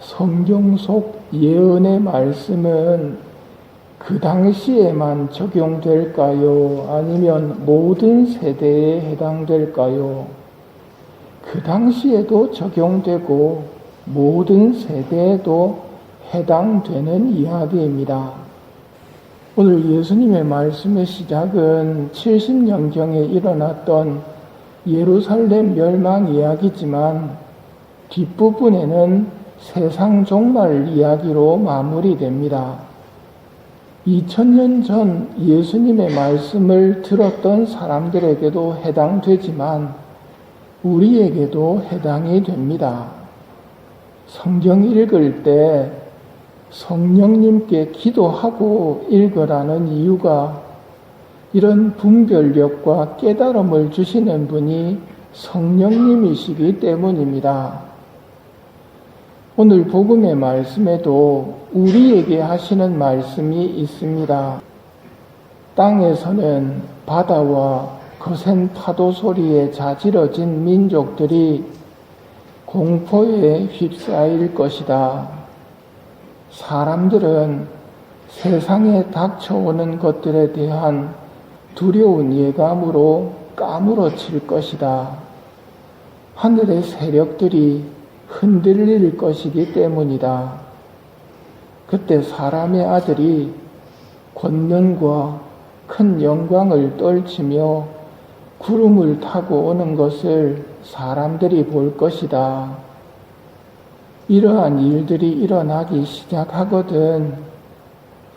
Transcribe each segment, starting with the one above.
성경 속 예언의 말씀은 그 당시에만 적용될까요? 아니면 모든 세대에 해당될까요? 그 당시에도 적용되고 모든 세대에도 해당되는 이야기입니다. 오늘 예수님의 말씀의 시작은 70년경에 일어났던 예루살렘 멸망 이야기지만 뒷부분에는 세상 종말 이야기로 마무리됩니다. 2000년 전 예수님의 말씀을 들었던 사람들에게도 해당되지만 우리에게도 해당이 됩니다. 성경 읽을 때 성령님께 기도하고 읽으라는 이유가 이런 분별력과 깨달음을 주시는 분이 성령님이시기 때문입니다. 오늘 복음의 말씀에도 우리에게 하시는 말씀이 있습니다. 땅에서는 바다와 거센 파도 소리에 자지러진 민족들이 공포에 휩싸일 것이다. 사람들은 세상에 닥쳐오는 것들에 대한 두려운 예감으로 까무러칠 것이다. 하늘의 세력들이 흔들릴 것이기 때문이다. 그때 사람의 아들이 권능과 큰 영광을 떨치며 구름을 타고 오는 것을 사람들이 볼 것이다. 이러한 일들이 일어나기 시작하거든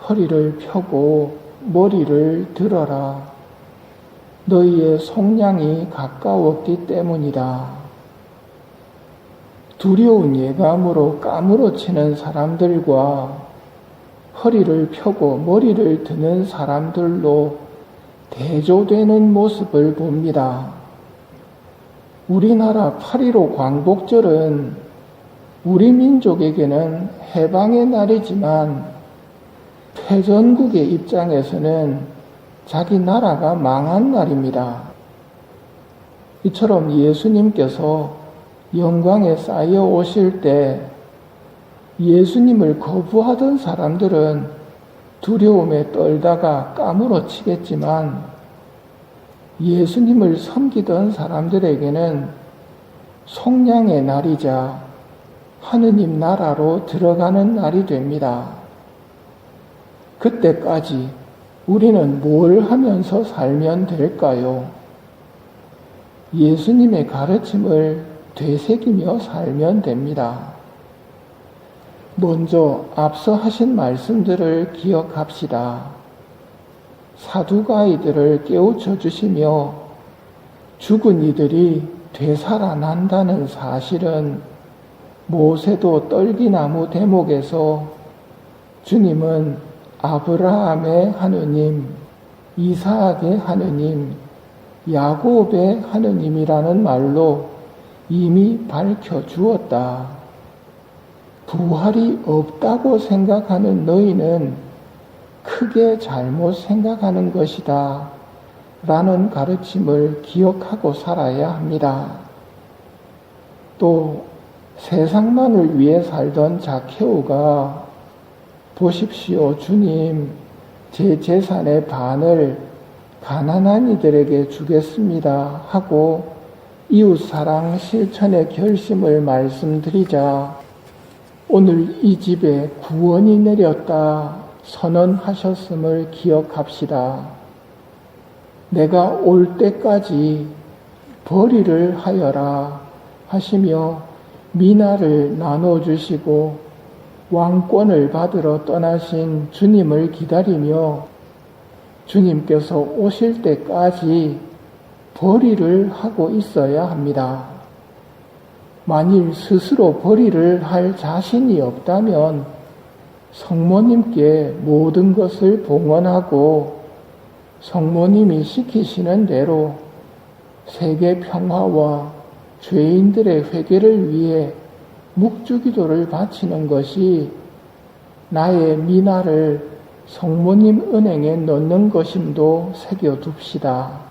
허리를 펴고 머리를 들어라. 너희의 속량이 가까웠기 때문이다. 두려운 예감으로 까무러치는 사람들과 허리를 펴고 머리를 드는 사람들로 대조되는 모습을 봅니다. 우리나라 8.15 광복절은 우리 민족에게는 해방의 날이지만 패전국의 입장에서는 자기 나라가 망한 날입니다. 이처럼 예수님께서 영광에 쌓여 오실 때 예수님을 거부하던 사람들은 두려움에 떨다가 까무러치겠지만 예수님을 섬기던 사람들에게는 속량의 날이자 하느님 나라로 들어가는 날이 됩니다. 그때까지 우리는 뭘 하면서 살면 될까요? 예수님의 가르침을 되새기며 살면 됩니다. 먼저 앞서 하신 말씀들을 기억합시다. 사두가이들을 깨우쳐 주시며 죽은 이들이 되살아난다는 사실은 모세도 떨기나무 대목에서 주님은 아브라함의 하느님, 이삭의 하느님, 야곱의 하느님이라는 말로 이미 밝혀주었다. 부활이 없다고 생각하는 너희는 크게 잘못 생각하는 것이다. 라는 가르침을 기억하고 살아야 합니다. 또 세상만을 위해 살던 자케오가 보십시오 주님, 제 재산의 반을 가난한 이들에게 주겠습니다 하고 이웃사랑 실천의 결심을 말씀드리자 오늘 이 집에 구원이 내렸다 선언하셨음을 기억합시다. 내가 올 때까지 벌이를 하여라 하시며 미나를 나눠주시고 왕권을 받으러 떠나신 주님을 기다리며 주님께서 오실 때까지 벌이를 하고 있어야 합니다. 만일 스스로 벌이를 할 자신이 없다면 성모님께 모든 것을 봉헌하고 성모님이 시키시는 대로 세계 평화와 죄인들의 회개를 위해 묵주기도를 바치는 것이 나의 미나를 성모님 은행에 넣는 것임도 새겨둡시다.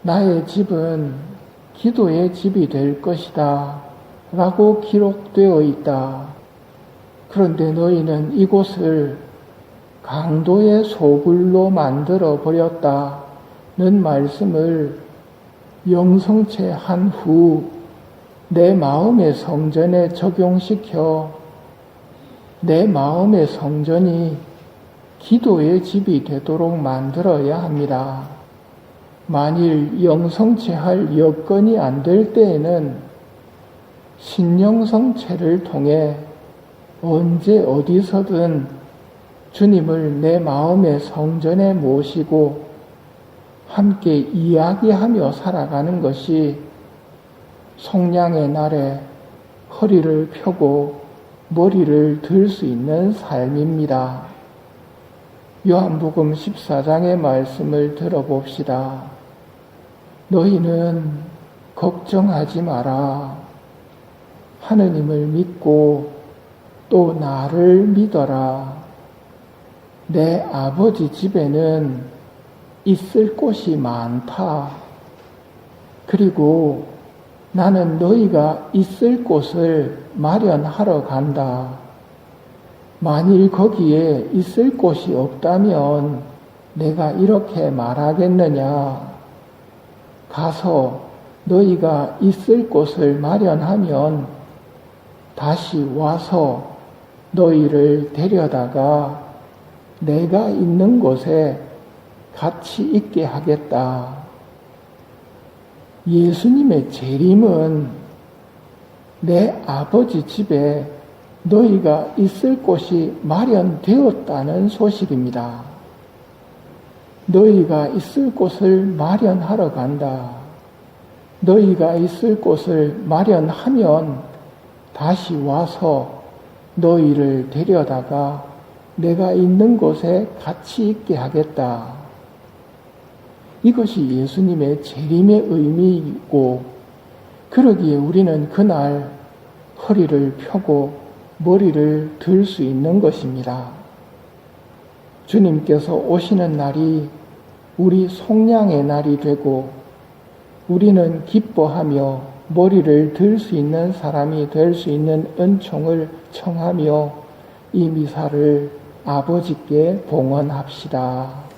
나의 집은 기도의 집이 될 것이다 라고 기록되어 있다. 그런데 너희는 이곳을 강도의 소굴로 만들어 버렸다는 말씀을 영성체 한 후 내 마음의 성전에 적용시켜 내 마음의 성전이 기도의 집이 되도록 만들어야 합니다. 만일 영성체할 여건이 안 될 때에는 신영성체를 통해 언제 어디서든 주님을 내 마음의 성전에 모시고 함께 이야기하며 살아가는 것이 속량의 날에 허리를 펴고 머리를 들 수 있는 삶입니다. 요한복음 14장의 말씀을 들어봅시다. 너희는 걱정하지 마라. 하느님을 믿고 또 나를 믿어라. 내 아버지 집에는 있을 곳이 많다. 그리고 나는 너희가 있을 곳을 마련하러 간다. 만일 거기에 있을 곳이 없다면 내가 이렇게 말하겠느냐. 가서 너희가 있을 곳을 마련하면 다시 와서 너희를 데려다가 내가 있는 곳에 같이 있게 하겠다. 예수님의 재림은 내 아버지 집에 너희가 있을 곳이 마련되었다는 소식입니다. 너희가 있을 곳을 마련하러 간다. 너희가 있을 곳을 마련하면 다시 와서 너희를 데려다가 내가 있는 곳에 같이 있게 하겠다. 이것이 예수님의 재림의 의미이고, 그러기에 우리는 그날 허리를 펴고 머리를 들 수 있는 것입니다. 주님께서 오시는 날이 우리 속량의 날이 되고, 우리는 기뻐하며 머리를 들 수 있는 사람이 될 수 있는 은총을 청하며 이 미사를 아버지께 봉헌합시다.